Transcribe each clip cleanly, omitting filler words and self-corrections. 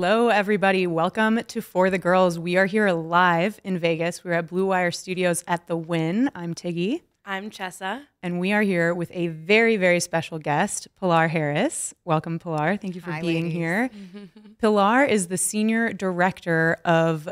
Hello, everybody. Welcome to For the Girls. We are here live in Vegas. We're at Blue Wire Studios at the Wynn. I'm Tiggy. I'm Chessa. And we are here with a very, very special guest, Pilar Harris. Welcome, Pilar. Thank you for being here. Pilar is the Senior Director of,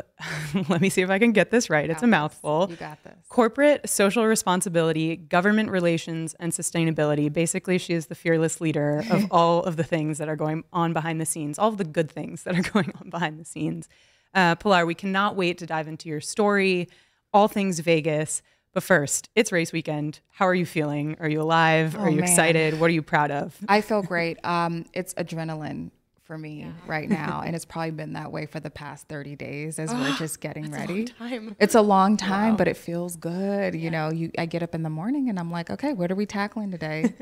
let me see if I can get this right. It's a mouthful. You got this. Corporate Social Responsibility, Government Relations, and Sustainability. Basically, she is the fearless leader of all of the things that are going on behind the scenes, all of the good things that are going on behind the scenes. Pilar, we cannot wait to dive into your story, all things Vegas. But first, it's race weekend. How are you feeling? Are you alive? Are you excited? What are you proud of? I feel great. It's adrenaline for me right now. And it's probably been that way for the past 30 days as we're just getting ready. It's a long time, but it feels good. You know, I get up in the morning and I'm like, okay, what are we tackling today?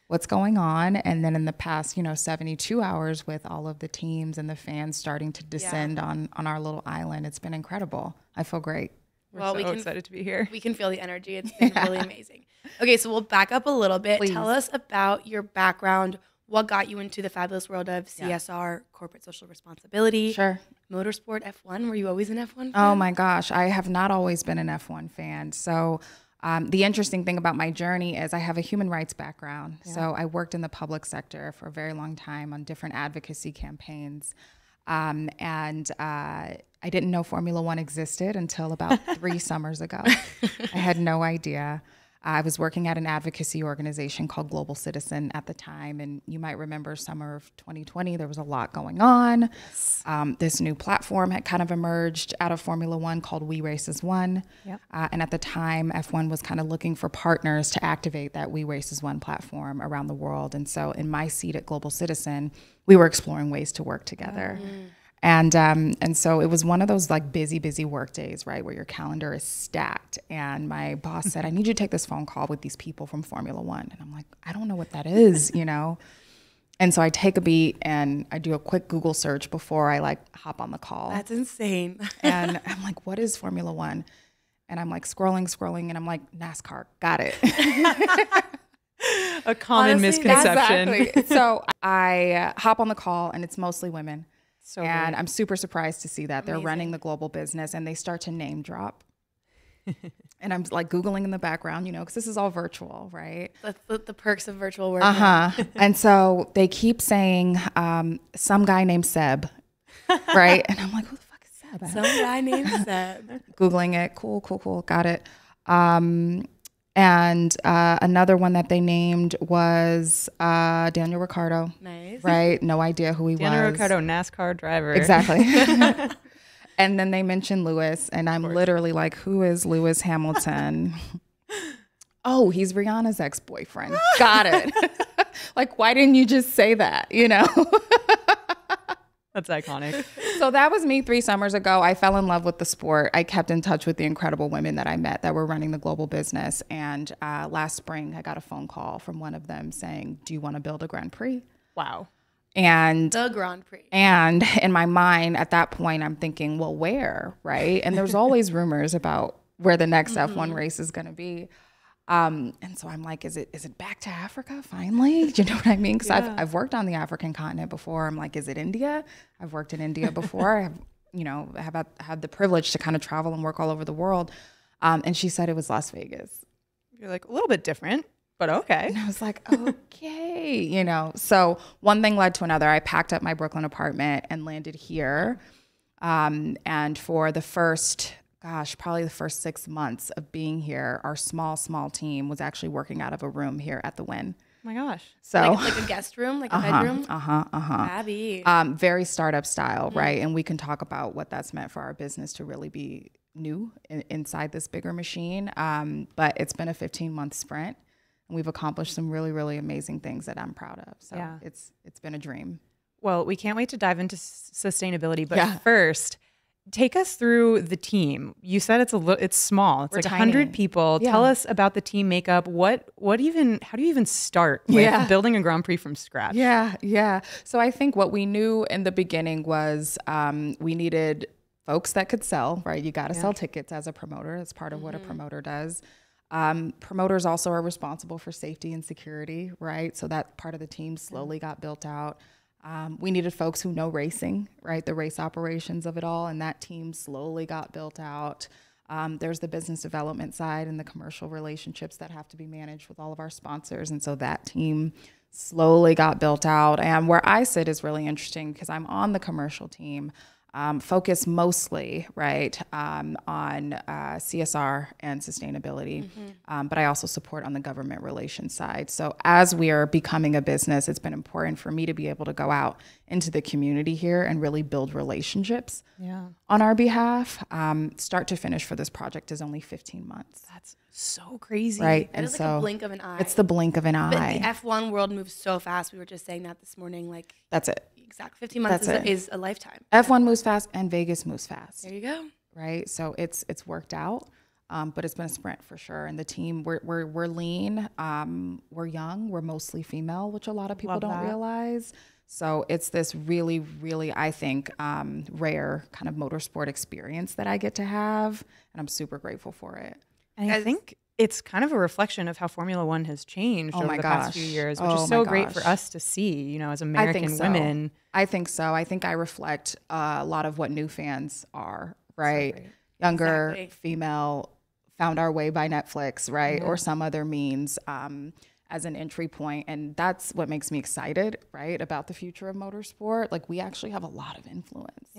What's going on? And then in the past, 72 hours with all of the teams and the fans starting to descend on our little island, it's been incredible. I feel great. We're so excited to be here. We can feel the energy. It's been really amazing. Okay, so we'll back up a little bit. Please. Tell us about your background. What got you into the fabulous world of CSR, corporate social responsibility? Sure. Motorsport, F1. Were you always an F1 fan? Oh my gosh, I have not always been an F1 fan. So the interesting thing about my journey is I have a human rights background. Yeah. So I worked in the public sector for a very long time on different advocacy campaigns. I didn't know Formula One existed until about 3 summers ago. I had no idea. I was working at an advocacy organization called Global Citizen at the time. And you might remember summer of 2020, there was a lot going on. Yes. This new platform had kind of emerged out of Formula One called We Race as One. Yep. And at the time, F1 was kind of looking for partners to activate that We Race as One platform around the world. And so in my seat at Global Citizen, we were exploring ways to work together. And so it was one of those like busy work days, right, where your calendar is stacked. And my boss said, I need you to take this phone call with these people from Formula One. And I'm like, I don't know what that is, And so I take a beat and I do a quick Google search before I like hop on the call. That's insane. And I'm like, what is Formula One? And I'm like scrolling and I'm like, NASCAR, got it. A common misconception. Exactly. So I hop on the call and it's mostly women. And great. I'm super surprised to see that. They're running the global business and they start to name drop. And I'm like Googling in the background, because this is all virtual, right? That's the perks of virtual work. And so they keep saying some guy named Seb, right? And I'm like, who the fuck is Seb? Some guy named Seb. Googling it. Cool. Got it. And another one that they named was Daniel Ricciardo. Nice. Right? No idea who he was. Daniel Ricciardo, NASCAR driver. Exactly. And then they mentioned Lewis, and I'm literally like, who is Lewis Hamilton? Oh, he's Rihanna's ex-boyfriend. Got it. Like, why didn't you just say that, That's iconic. So that was me 3 summers ago. I fell in love with the sport. I kept in touch with the incredible women that I met that were running the global business. And last spring, I got a phone call from one of them saying, do you want to build a Grand Prix? Wow. And the Grand Prix. And in my mind, at that point, I'm thinking, well, where, right? And there's always rumors about where the next F1 race is going to be. And so I'm like, is it back to Africa finally? Do you know what I mean? Because I've worked on the African continent before. I'm like, is it India? I've worked in India before. I have had the privilege to kind of travel and work all over the world. And she said it was Las Vegas. You're like, a little bit different, but okay. And I was like, okay, So one thing led to another. I packed up my Brooklyn apartment and landed here. And for the first... probably the first 6 months of being here, our small team was actually working out of a room here at the Wynn. Oh my gosh. So like a guest room, like a bedroom? Abby. Very startup style, right? And we can talk about what that's meant for our business to really be new inside this bigger machine. But it's been a 15-month sprint, and we've accomplished some really, really amazing things that I'm proud of. So it's been a dream. Well, we can't wait to dive into sustainability, but first... take us through the team. You said it's small. It's like 100 people. Yeah. Tell us about the team makeup. How do you even start with building a Grand Prix from scratch? Yeah. So I think what we knew in the beginning was we needed folks that could sell, right? You got to sell tickets as a promoter. That's part of what a promoter does. Promoters also are responsible for safety and security, right? So that part of the team slowly got built out. We needed folks who know racing, right? The race operations of it all. And that team slowly got built out. There's the business development side and the commercial relationships that have to be managed with all of our sponsors. And so that team slowly got built out. And where I sit is really interesting because I'm on the commercial team, focused mostly, right, on CSR and sustainability. But I also support on the government relations side. So as we are becoming a business, it's been important for me to be able to go out into the community here and really build relationships on our behalf. Start to finish for this project is only 15 months. That's so crazy. Right. That is like a blink of an eye. It's the blink of an eye. But the F1 world moves so fast. We were just saying that this morning. Like That's it. Exactly. 15 months is a lifetime. F1 moves fast and Vegas moves fast. There you go. Right. So it's worked out. But it's been a sprint for sure. And the team, we're lean. We're young. We're mostly female, which a lot of people don't realize. So it's this really, really, I think, rare kind of motorsport experience that I get to have. And I'm super grateful for it. And I think it's kind of a reflection of how Formula One has changed over the past few years, which is so great for us to see, you know, as American women. I think so. I think I reflect a lot of what new fans are, right? Younger, female, found our way by Netflix, right? Or some other means as an entry point. And that's what makes me excited, right, about the future of motorsport. Like, we actually have a lot of influence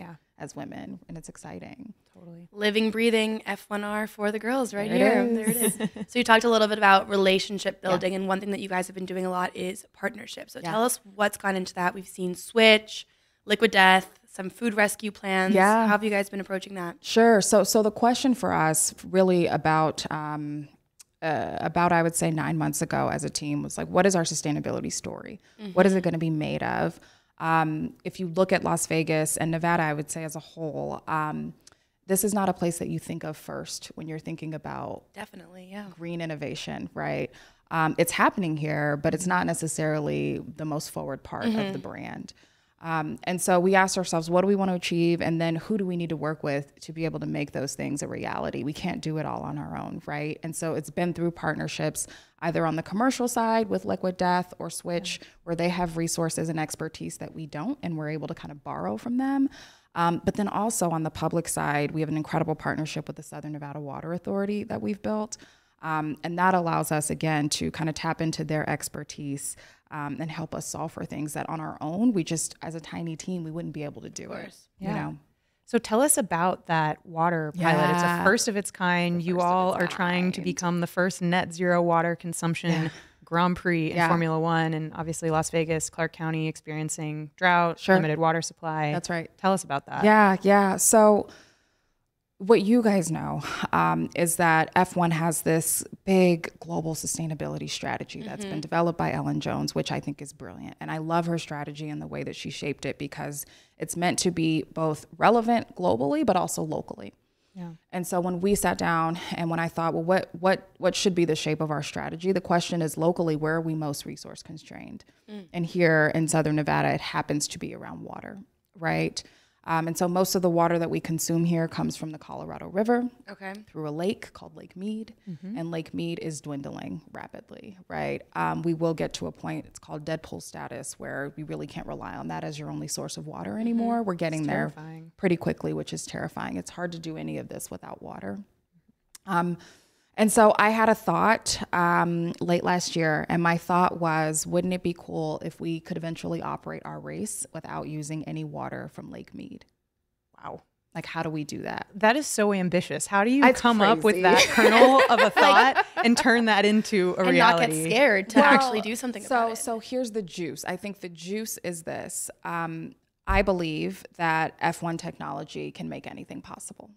as women, and it's exciting. Totally. Living, breathing F1R for the girls right here. There it is. So you talked a little bit about relationship building, and one thing that you guys have been doing a lot is partnerships. So tell us what's gone into that. We've seen Switch, Liquid Death, some food rescue plans. How have you guys been approaching that? Sure. So the question for us really about I would say 9 months ago as a team was like, what is our sustainability story? What is it going to be made of? If you look at Las Vegas and Nevada, I would say as a whole, this is not a place that you think of first when you're thinking about green innovation, right? It's happening here, but it's not necessarily the most forward part of the brand. And so we asked ourselves, what do we want to achieve? And then who do we need to work with to be able to make those things a reality? We can't do it all on our own, right? And so it's been through partnerships, either on the commercial side with Liquid Death or Switch, where they have resources and expertise that we don't, and we're able to kind of borrow from them. But then also on the public side, we have an incredible partnership with the Southern Nevada Water Authority that we've built. And that allows us, again, to kind of tap into their expertise and help us solve for things that on our own, we just, as a tiny team, we wouldn't be able to do it, you know? So tell us about that water pilot. It's a first of its kind. You all are trying to become the first net zero water consumption Grand Prix in Formula One, and obviously Las Vegas, Clark County experiencing drought, limited water supply. That's right. Tell us about that. Yeah. So what you guys know is that F1 has this big global sustainability strategy that's been developed by Ellen Jones, which I think is brilliant. And I love her strategy and the way that she shaped it, because it's meant to be both relevant globally, but also locally. Yeah. And so when we sat down and when I thought, well, what should be the shape of our strategy? The question is, locally, where are we most resource constrained? And here in Southern Nevada, it happens to be around water, right? And so most of the water that we consume here comes from the Colorado River through a lake called Lake Mead. And Lake Mead is dwindling rapidly, right? We will get to a point, it's called dead pool status, where we really can't rely on that as your only source of water anymore. We're getting there pretty quickly, which is terrifying. It's hard to do any of this without water. And so I had a thought late last year, and my thought was, wouldn't it be cool if we could eventually operate our race without using any water from Lake Mead? Wow. Like, how do we do that? That is so ambitious. How do you come up with that kernel of a thought and turn that into a reality? And not get scared to actually do something about it. So here's the juice. I think the juice is this. I believe that F1 technology can make anything possible.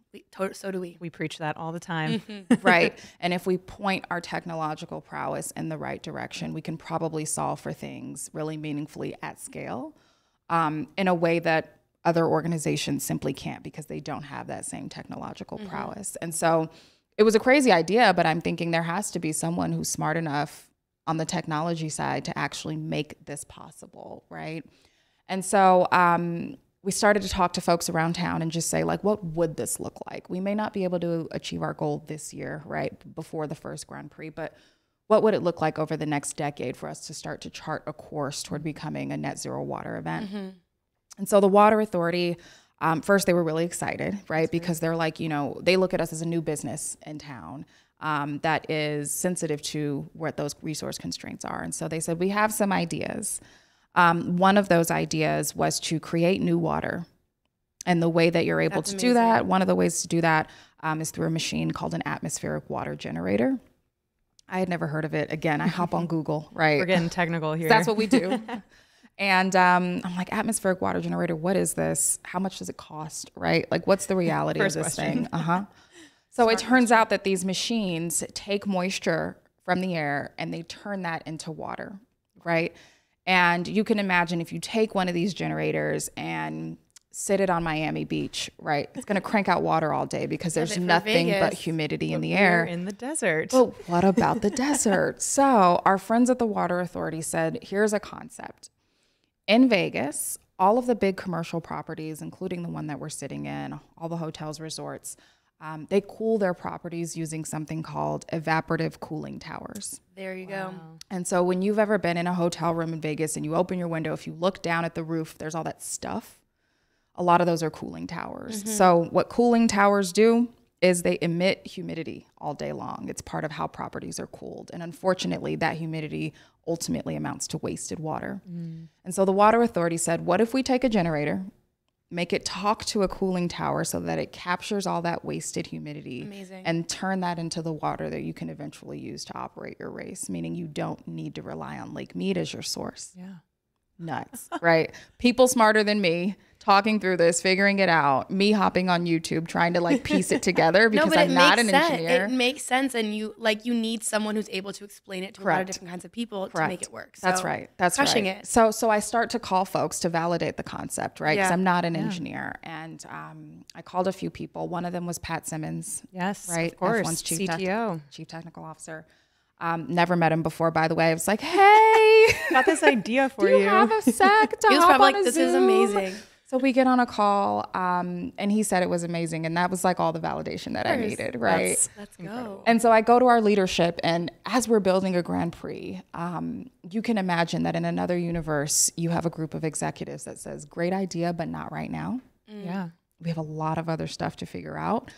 So do we. We preach that all the time. Right. And if we point our technological prowess in the right direction, we can probably solve for things really meaningfully at scale in a way that other organizations simply can't, because they don't have that same technological prowess. And so it was a crazy idea, but I'm thinking there has to be someone who's smart enough on the technology side to actually make this possible, right? And so we started to talk to folks around town and just say, like, what would this look like? We may not be able to achieve our goal this year, right, before the first Grand Prix, but what would it look like over the next decade for us to start to chart a course toward becoming a net zero water event? And so the Water Authority, first they were really excited, right? Because they're like, you know, they look at us as a new business in town that is sensitive to what those resource constraints are. And so they said, we have some ideas. One of those ideas was to create new water. And the way that you're able to do that, one of the ways to do that is through a machine called an atmospheric water generator. I had never heard of it. Again, I hop on Google, right? We're getting technical here. That's what we do. And I'm like, atmospheric water generator, what is this? How much does it cost, right? Like, what's the reality of this thing? So it turns out that these machines take moisture from the air and they turn that into water, right? And you can imagine if you take one of these generators and sit it on Miami Beach, right? It's going to crank out water all day because there's nothing but humidity in the air. We're in the desert. But what about the desert? So our friends at the Water Authority said, here's a concept. In Vegas, all of the big commercial properties, including the one that we're sitting in, all the hotels, resorts, they cool their properties using something called evaporative cooling towers. There you go. And so when you've ever been in a hotel room in Vegas and you open your window, if you look down at the roof, there's all that stuff. A lot of those are cooling towers. So what cooling towers do is they emit humidity all day long. It's part of how properties are cooled. And unfortunately, that humidity ultimately amounts to wasted water. And so the Water Authority said, what if we take a generator, make it talk to a cooling tower so that it captures all that wasted humidity and turn that into the water that you can eventually use to operate your race, meaning you don't need to rely on Lake Mead as your source. Nuts, right? People smarter than me talking through this, figuring it out, me hopping on YouTube, trying to like piece it together because I'm not an engineer. It makes sense. And you need someone who's able to explain it to a lot of different kinds of people to make it work. So That's right. That's crushing right. it. So I start to call folks to validate the concept, right? Because I'm not an engineer. And I called a few people. One of them was Pat Simmons. Yes, right? of course. F1's CTO. Chief Technical Officer. Never met him before, by the way. I was like, hey. Got this idea for you. Do you have a sec to He was hop probably on like, a this Zoom? is amazing. So we get on a call, and he said it was amazing. And that was like all the validation that I needed, right? Let's go. And so I go to our leadership, and as we're building a Grand Prix, you can imagine that in another universe, you have a group of executives that says, great idea, but not right now. Yeah. We have a lot of other stuff to figure out.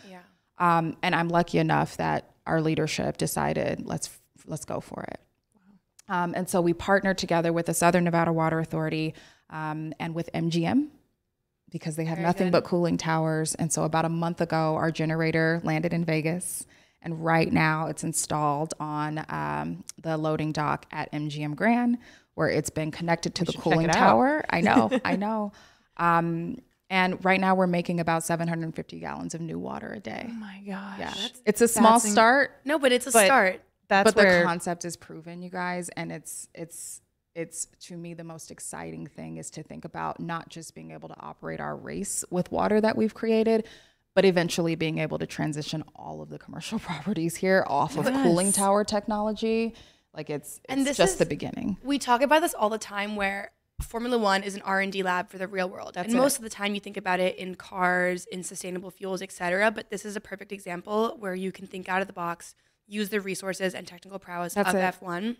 And I'm lucky enough that our leadership decided, let's go for it. And so we partnered together with the Southern Nevada Water Authority and with MGM, because they have nothing but cooling towers. And so about a month ago, our generator landed in Vegas. And right now it's installed on the loading dock at MGM Grand, where it's been connected to the cooling tower. I know. And right now we're making about 750 gallons of new water a day. Oh my gosh. Yeah. It's a small start. No, but it's a start. But the concept is proven, you guys. And it's to me, the most exciting thing is to think about not just being able to operate our race with water that we've created, but eventually being able to transition all of the commercial properties here off of cooling tower technology. Like it's just the beginning. We talk about this all the time where Formula One is an R&D lab for the real world. And most of the time you think about it in cars, in sustainable fuels, et cetera. But this is a perfect example where you can think out of the box, use the resources and technical prowess of F1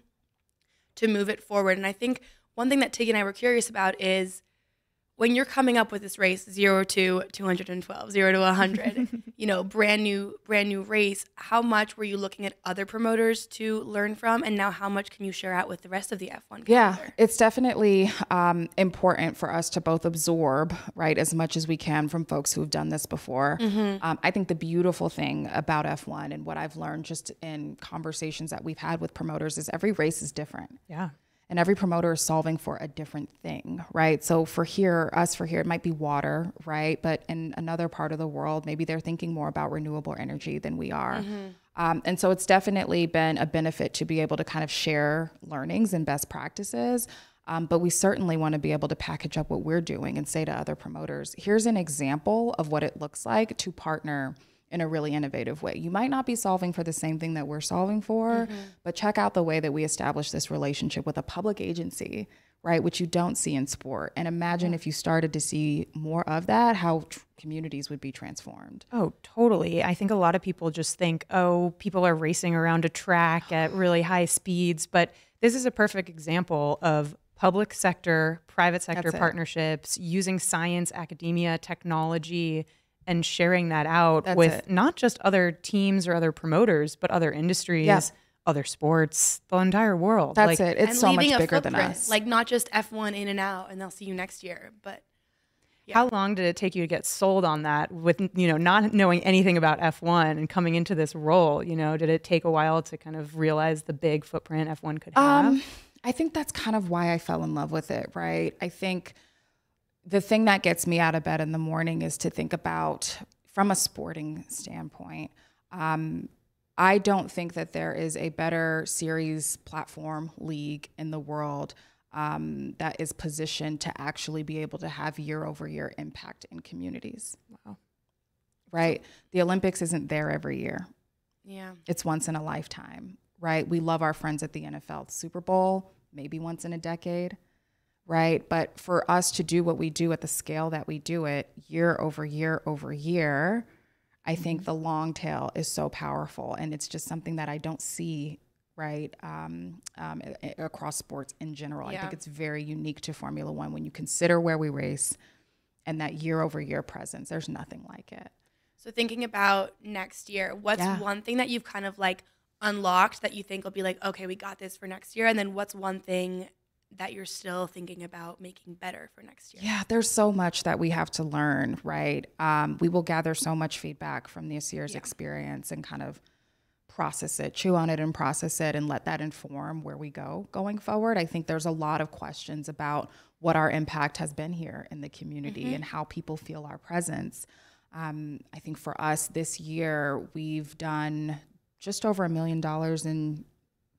to move it forward. And I think one thing that Tiggy and I were curious about is when you're coming up with this race, 0 to 212, 0 to 100, brand new race, how much were you looking at other promoters to learn from? And now how much can you share out with the rest of the F1 calendar? Yeah, it's definitely important for us to both absorb, right, as much as we can from folks who have done this before. I think the beautiful thing about F1 and what I've learned just in conversations that we've had with promoters is every race is different. Yeah. And every promoter is solving for a different thing, right? So for here, it might be water, right? But in another part of the world, maybe they're thinking more about renewable energy than we are. And so it's definitely been a benefit to be able to kind of share learnings and best practices. But we certainly want to be able to package up what we're doing and say to other promoters, here's an example of what it looks like to partner in a really innovative way. You might not be solving for the same thing that we're solving for, but check out the way that we establish this relationship with a public agency, right? Which you don't see in sport. And imagine if you started to see more of that, how communities would be transformed. Oh, totally. I think a lot of people just think, oh, people are racing around a track at really high speeds. But this is a perfect example of public sector, private sector partnerships, using science, academia, technology, and sharing that out with not just other teams or other promoters, but other industries, other sports, the entire world. That's it. It's so much bigger than us. Like not just F1 in and out and they'll see you next year, but how long did it take you to get sold on that with, not knowing anything about F1 and coming into this role? Did it take a while to kind of realize the big footprint F1 could have? I think that's kind of why I fell in love with it, right? I think the thing that gets me out of bed in the morning is to think about, from a sporting standpoint, I don't think that there is a better series, platform, league in the world that is positioned to actually be able to have year-over-year impact in communities. Wow. Right? The Olympics isn't there every year. Yeah. It's once in a lifetime, right? We love our friends at the NFL. Super Bowl, maybe once in a decade, right? But for us to do what we do at the scale that we do it year over year over year, I think the long tail is so powerful. And it's just something that I don't see, right, across sports in general. I think it's very unique to Formula One when you consider where we race and that year over year presence. There's nothing like it. So thinking about next year, what's one thing that you've kind of like unlocked that you think will be like, okay, we got this for next year? And then what's one thing that you're still thinking about making better for next year? Yeah, there's so much that we have to learn, right? We will gather so much feedback from this year's experience and kind of process it, chew on it and process it and let that inform where we go going forward. I think there's a lot of questions about what our impact has been here in the community and how people feel our presence. I think for us this year, we've done just over $1 million in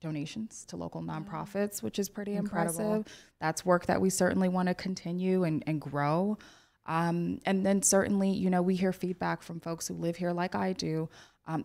donations to local nonprofits, which is pretty impressive. That's work that we certainly want to continue and grow. And then certainly, we hear feedback from folks who live here like I do,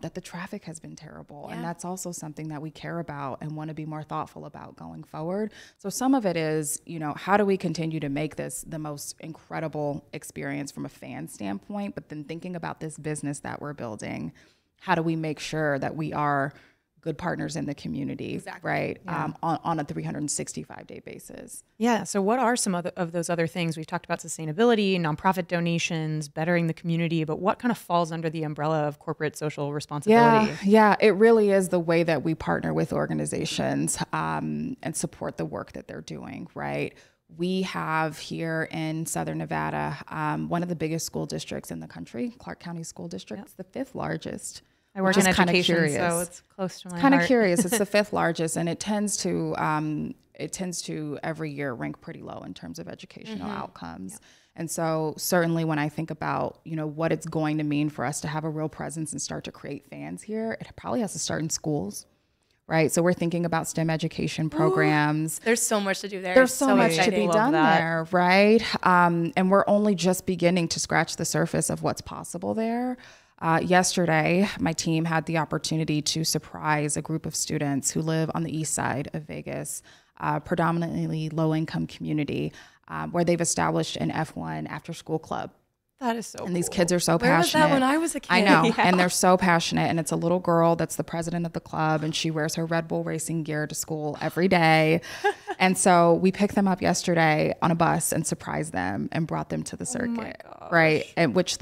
that the traffic has been terrible. And that's also something that we care about and want to be more thoughtful about going forward. So some of it is, how do we continue to make this the most incredible experience from a fan standpoint, but then thinking about this business that we're building, how do we make sure that we are good partners in the community, right? On a 365-day basis. Yeah. So what are some of those other things? We've talked about sustainability, nonprofit donations, bettering the community, but what kind of falls under the umbrella of corporate social responsibility? Yeah, it really is the way that we partner with organizations and support the work that they're doing, right? We have here in Southern Nevada, one of the biggest school districts in the country, Clark County School District. It's the 5th largest. I work in education, so it's close to my heart. Kind of curious. It's the 5th largest, and it tends to every year rank pretty low in terms of educational outcomes. And so certainly when I think about, what it's going to mean for us to have a real presence and start to create fans here, it probably has to start in schools, right? So we're thinking about STEM education programs. There's so much to do there. There's so much to be done there, right? And we're only just beginning to scratch the surface of what's possible there. Yesterday, my team had the opportunity to surprise a group of students who live on the east side of Vegas, predominantly low-income community, where they've established an F1 after-school club. That is so cool. And these kids are so passionate. Where was that when I was a kid? I know, and they're so passionate. And it's a little girl that's the president of the club, and she wears her Red Bull racing gear to school every day. And so we picked them up yesterday on a bus and surprised them and brought them to the circuit, right? And which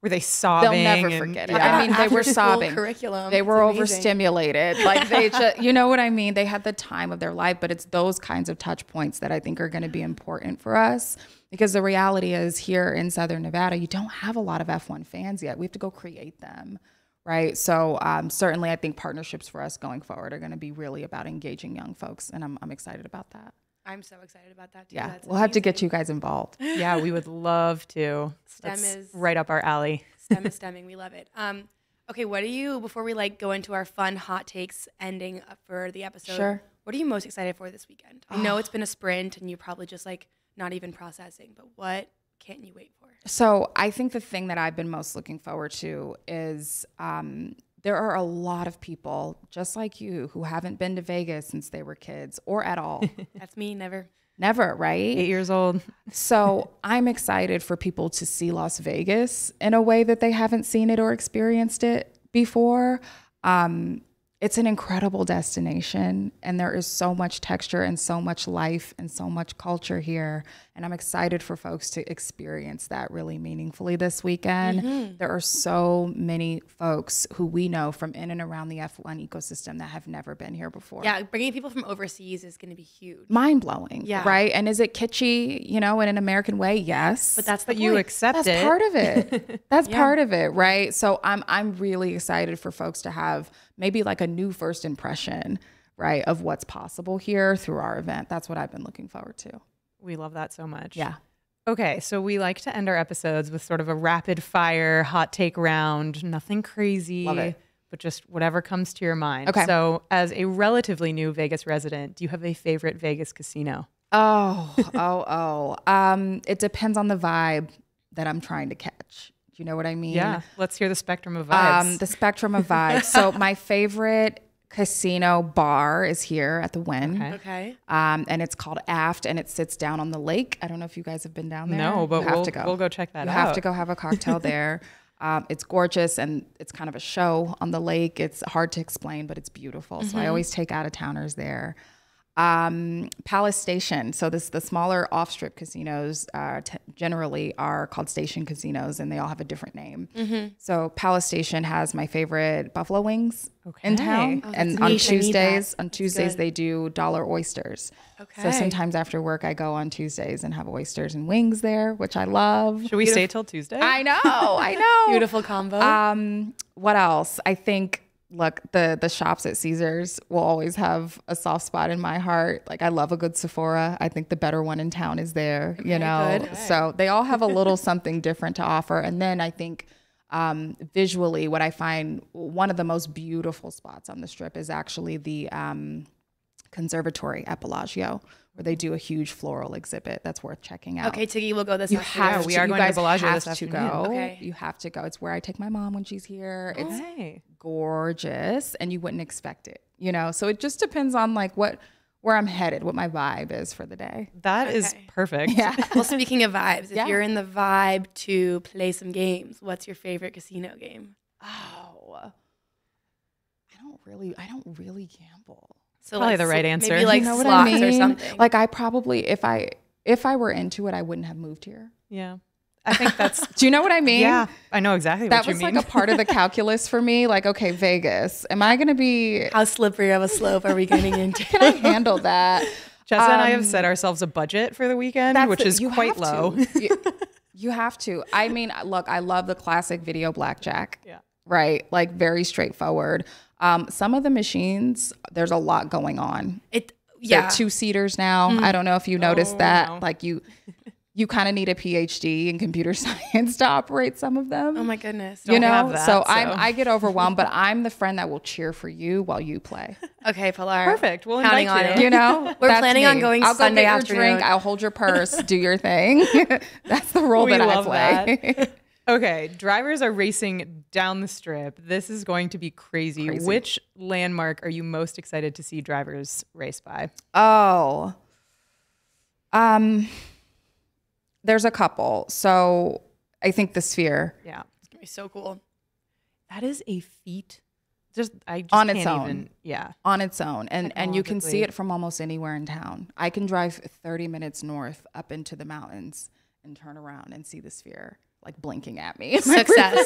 were they sobbing? They'll never forget it. I mean, they were sobbing. Curriculum. They were overstimulated. Like they just, you know what I mean? They had the time of their life, but it's those kinds of touch points that I think are going to be important for us, because the reality is here in Southern Nevada, you don't have a lot of F1 fans yet. We have to go create them, right? So certainly I think partnerships for us going forward are going to be really about engaging young folks, and I'm excited about that. I'm so excited about that too. Yeah, That's we'll have to get you guys involved. Yeah, we would love to. STEM is right up our alley. STEM is stemming. We love it. Okay, before we go into our fun hot takes ending for the episode, Sure. What are you most excited for this weekend? I know it's been a sprint and you're probably just not even processing, but what can't you wait for? So I think the thing that I've been most looking forward to is There are a lot of people just like you who haven't been to Vegas since they were kids or at all. That's me, never. Never, right? 8 years old. So I'm excited for people to see Las Vegas in a way that they haven't seen it or experienced it before. It's an incredible destination, and there is so much texture and so much life and so much culture here. And I'm excited for folks to experience that really meaningfully this weekend. There are so many folks who we know from in and around the F1 ecosystem that have never been here before. Yeah, bringing people from overseas is going to be huge. Mind-blowing, right? And is it kitschy, you know, in an American way? Yes. But that's the point. You accept That's it. part of it. That's part of it, right? So I'm really excited for folks to have maybe like a new first impression, right, of what's possible here through our event. That's what I've been looking forward to. We love that so much. Yeah. Okay, so we like to end our episodes with sort of a rapid fire hot take round. Nothing crazy, Love it. but just whatever comes to your mind. Okay. So as a relatively new Vegas resident, do you have a favorite Vegas casino? It depends on the vibe that I'm trying to catch. Do you know what I mean? Yeah, let's hear the spectrum of vibes. The spectrum of vibes. So my favorite casino bar is here at the Wynn. Okay. And it's called Aft, and it sits down on the lake. I don't know if you guys have been down there. No, but You have to go. we'll go check that out. You have to go have a cocktail there. It's gorgeous, and it's kind of a show on the lake. It's hard to explain, but it's beautiful. So I always take out-of-towners there. Palace Station. So the smaller off-strip casinos generally are called station casinos, and they all have a different name. So Palace Station has my favorite buffalo wings in town. Oh, And that's on niche. I need that. Tuesdays good. they do dollar oysters. Okay. So sometimes after work I go on Tuesdays and have oysters and wings there, which I love. Should we stay till Tuesday? I know. Beautiful combo. What else? I think, look, the shops at Caesars will always have a soft spot in my heart. Like, I love a good Sephora. I think the better one in town is there, you know? good. So they all have a little something different to offer. And then I think visually, what I find one of the most beautiful spots on the Strip is actually the Conservatory at Bellagio, where they do a huge floral exhibit that's worth checking out. Okay, Tiggy, we'll go this You afternoon. have we to, are you going to guys Bellagio have this to afternoon. go. Okay. You have to go. It's where I take my mom when she's here. It's Hey. gorgeous, and you wouldn't expect it, you know? So it just depends on like where I'm headed, what my vibe is for the day. That is Okay. perfect. Yeah. Well, speaking of vibes, if Yeah. you're in the vibe to play some games, what's your favorite casino game? Oh, I don't really gamble. So Probably the right answer. Maybe like You know what slots I mean? or something. Like, I probably, if I were into it, I wouldn't have moved here. Yeah. I think that's, Do you know what I mean? yeah, I know exactly That what you was mean. like a part of the calculus for me. Like, okay, Vegas, am I going to be, How slippery of a slope are we getting into? can I handle that? Jessa and I have set ourselves a budget for the weekend, which is you quite have low. to. You have to. I mean, look, I love the classic video blackjack. Yeah. Right. Like, very straightforward. Some of the machines, there's a lot going on. They're 2-seaters now. I don't know if you noticed that. no. Like, you kind of need a PhD in computer science to operate some of them. Oh my goodness. You know, have that, so so. I get overwhelmed, but I'm the friend that will cheer for you while you play. Okay, Pilar. Perfect. We'll Counting invite on you. it. You know, We're That's planning on me. going I'll Sunday go get afternoon. your drink. I'll hold your purse. Do your thing. That's the role We that I love play. that. Okay, drivers are racing down the Strip. This is going to be crazy. Which landmark are you most excited to see drivers race by? Oh, there's a couple. So I think the Sphere Yeah, It's going to be so cool. that is a feat. I just On can't its own. even. Yeah, on its own, and you can see Technologically. it from almost anywhere in town. I can drive 30 minutes north up into the mountains and turn around and see the Sphere like blinking at me. Success.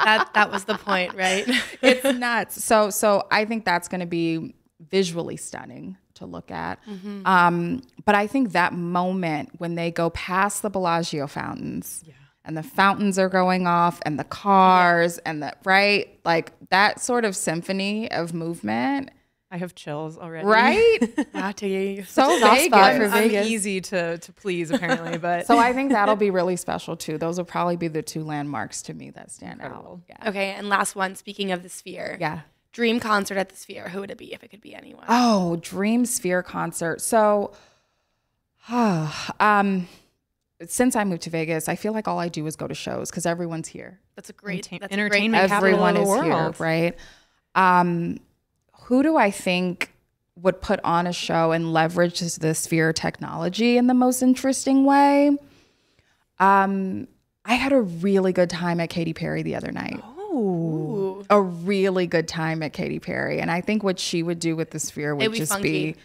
that was the point, right? It's nuts. So I think that's going to be visually stunning to look at. But I think that moment when they go past the Bellagio fountains and the fountains are going off and the cars and the, right? Like that sort of symphony of movement, I have chills already. right? Wow, Tiggy. So Soft spot Vegas. for I'm Vegas. easy to please apparently, but So I think that'll be really special too. Those will probably be the two landmarks to me that stand Incredible. out. Yeah. Okay, and last one. Speaking of the Sphere. Yeah. Dream concert at the Sphere. Who would it be if it could be anyone? Oh, Dream Sphere concert. So, since I moved to Vegas, I feel like all I do is go to shows because everyone's here. That's a great entertainment Everyone capital of is the world. here, right? Who do I think would put on a show and leverage the sphere of technology in the most interesting way? I had a really good time at Katy Perry the other night. Ooh. A really good time at Katy Perry. And I think what she would do with the sphere would just be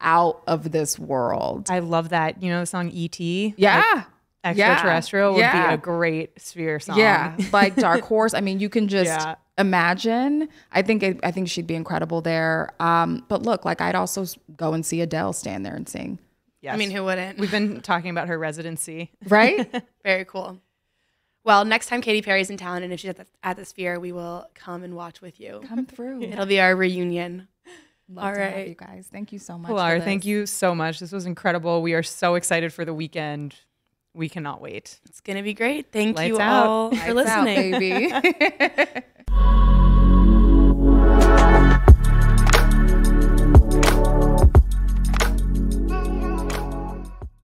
out of this world. I love that. You know the song E.T.? Yeah. Like, extraterrestrial would be a great sphere song. Yeah. Like Dark Horse. I mean, you can just imagine. I think she'd be incredible there. But look, like I'd also go and see Adele stand there and sing. Yes. I mean, who wouldn't? We've been talking about her residency. Right? Very cool. Well, next time Katy Perry's in town and if she's at the Sphere, we will come and watch with you. Come through. It'll be our reunion. Love to have you guys. Thank you so much. Pilar, thank you so much. This was incredible. We are so excited for the weekend. We cannot wait. It's going to be great. Thank Lights you out. all for Lights out, listening. baby.